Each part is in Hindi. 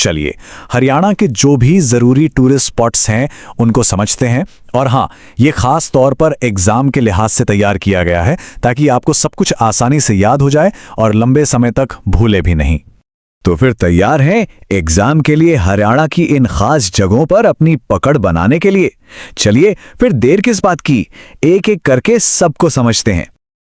चलिए हरियाणा के जो भी ज़रूरी टूरिस्ट स्पॉट्स हैं उनको समझते हैं। और हाँ, ये खास तौर पर एग्जाम के लिहाज से तैयार किया गया है ताकि आपको सब कुछ आसानी से याद हो जाए और लंबे समय तक भूले भी नहीं। तो फिर तैयार हैं एग्जाम के लिए हरियाणा की इन खास जगहों पर अपनी पकड़ बनाने के लिए? चलिए फिर देर किस बात की, एक एक करके सबको समझते हैं।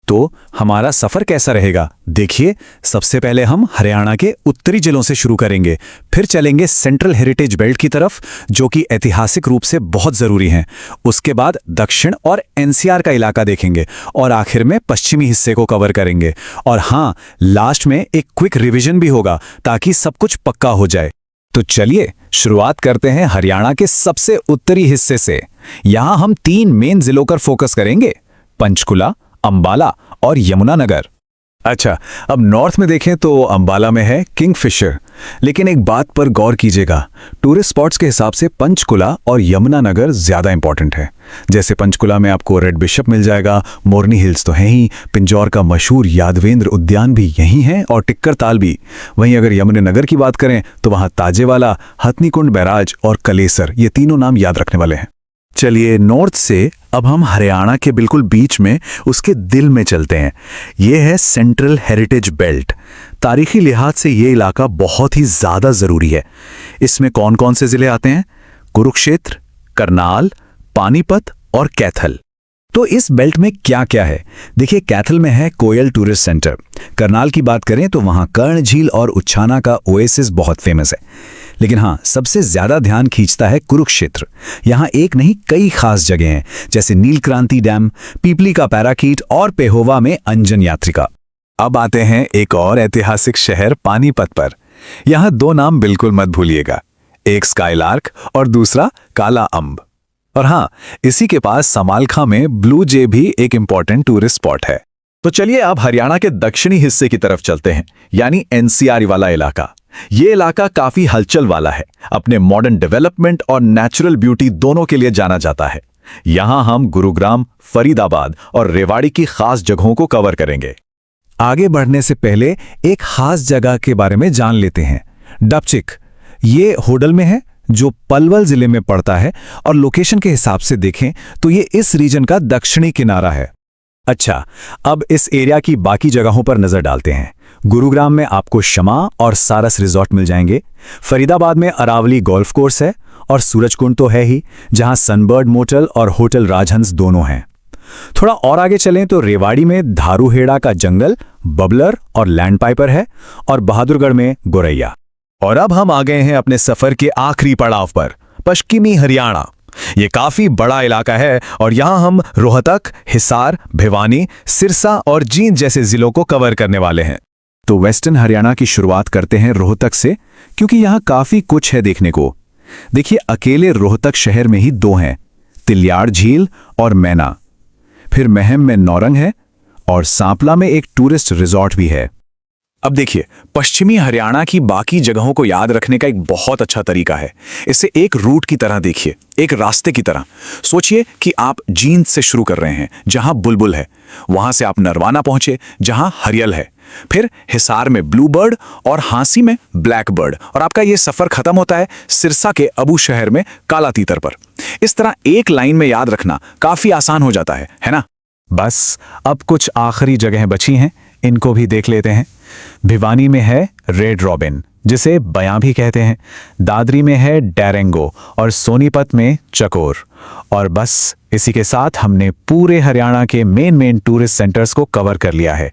तो हमारा सफर कैसा रहेगा, देखिए सबसे पहले हम हरियाणा के उत्तरी जिलों से शुरू करेंगे, फिर चलेंगे सेंट्रल हेरिटेज बेल्ट की तरफ जो कि ऐतिहासिक रूप से बहुत जरूरी हैं। उसके बाद दक्षिण और एनसीआर का इलाका देखेंगे और आखिर में पश्चिमी हिस्से को कवर करेंगे। और हाँ, लास्ट में एक क्विक रिवीजन भी होगा ताकि सब कुछ पक्का हो जाए। तो चलिए शुरुआत करते हैं हरियाणा के सबसे उत्तरी हिस्से से। यहां हम 3 मेन जिलों पर फोकस करेंगे, पंचकुला, अंबाला और यमुनानगर। अच्छा, अब नॉर्थ में देखें तो अंबाला में है किंगफिशर। लेकिन एक बात पर गौर कीजिएगा, टूरिस्ट स्पॉट्स के हिसाब से पंचकुला और यमुनानगर ज्यादा इंपॉर्टेंट है। जैसे पंचकुला में आपको रेड बिशप मिल जाएगा, मोरनी हिल्स तो हैं ही, पिंजौर का मशहूर यादवेंद्र उद्यान भी यहीं है और टिक्कर ताल भी। वहीं अगर यमुनानगर की बात करें तो वहां ताजेवाला, हथनीकुंड बैराज और कलेसर, ये तीनों नाम याद रखने वाले हैं। चलिए नॉर्थ से अब हम हरियाणा के बिल्कुल बीच में, उसके दिल में चलते हैं। ये है सेंट्रल हेरिटेज बेल्ट। तारीखी लिहाज से ये इलाका बहुत ही ज्यादा जरूरी है। इसमें कौन कौन से जिले आते हैं? कुरुक्षेत्र, करनाल, पानीपत और कैथल। तो इस बेल्ट में क्या क्या है? देखिए, कैथल में है कोयल टूरिस्ट सेंटर। करनाल की बात करें तो वहां कर्ण झील और उच्छाना का ओएसिस बहुत फेमस है। लेकिन हाँ, सबसे ज्यादा ध्यान खींचता है कुरुक्षेत्र। यहाँ एक नहीं कई खास जगह हैं, जैसे नीलक्रांति डैम, पीपली का पैराकीट और पेहोवा में अंजन यात्रिका। अब आते हैं एक और ऐतिहासिक शहर पानीपत पर। यहाँ 2 नाम बिल्कुल मत भूलिएगा, एक स्काईलार्क और दूसरा काला अंब। और हाँ, इसी के पास समालखा में ब्लू जे भी एक इंपॉर्टेंट टूरिस्ट स्पॉट है। तो चलिए अब हरियाणा के दक्षिणी हिस्से की तरफ चलते हैं, यानी एनसीआर वाला इलाका। ये इलाका काफी हलचल वाला है, अपने मॉडर्न डेवलपमेंट और नेचुरल ब्यूटी दोनों के लिए जाना जाता है। यहां हम गुरुग्राम, फरीदाबाद और रेवाड़ी की खास जगहों को कवर करेंगे। आगे बढ़ने से पहले एक खास जगह के बारे में जान लेते हैं, डपचिक। ये होडल में है जो पलवल जिले में पड़ता है और लोकेशन के हिसाब से देखें तो ये इस रीजन का दक्षिणी किनारा है। अच्छा, अब इस एरिया की बाकी जगहों पर नजर डालते हैं। गुरुग्राम में आपको शमा और सारस रिजॉर्ट मिल जाएंगे। फरीदाबाद में अरावली गोल्फ कोर्स है और सूरजकुंड तो है ही, जहां सनबर्ड मोटल और होटल राजहंस दोनों हैं। थोड़ा और आगे चलें तो रेवाड़ी में धारूहेड़ा का जंगल, बबलर और लैंड पाइपर है और बहादुरगढ़ में गोरैया। और अब हम आ गए हैं अपने सफर के आखिरी पड़ाव पर, पश्चिमी हरियाणा। ये काफी बड़ा इलाका है और यहां हम रोहतक, हिसार, भिवानी, सिरसा और जींद जैसे जिलों को कवर करने वाले हैं। तो वेस्टर्न हरियाणा की शुरुआत करते हैं रोहतक से, क्योंकि यहां काफी कुछ है देखने को। देखिए, अकेले रोहतक शहर में ही 2 हैं, तिलियाड़ झील और मैना। फिर महम में नौरंग है और सांपला में एक टूरिस्ट रिजॉर्ट भी है। अब देखिए, पश्चिमी हरियाणा की बाकी जगहों को याद रखने का एक बहुत अच्छा तरीका है। इसे एक रूट की तरह देखिए, एक रास्ते की तरह। सोचिए कि आप जींद से शुरू कर रहे हैं जहां बुलबुल है, वहां से आप नरवाना पहुंचे जहां हरियल है, फिर हिसार में ब्लू बर्ड और हांसी में ब्लैक बर्ड, और आपका ये सफर खत्म होता है सिरसा के अबू शहर में काला तीतर पर। इस तरह एक लाइन में याद रखना काफी आसान हो जाता है ना? बस अब कुछ आखिरी जगहें बची हैं, इनको भी देख लेते हैं। भिवानी में है रेड रॉबिन, जिसे बयां भी कहते हैं। दादरी में है डैरेंगो और सोनीपत में चकोर। और बस इसी के साथ हमने पूरे हरियाणा के मेन टूरिस्ट सेंटर्स को कवर कर लिया है।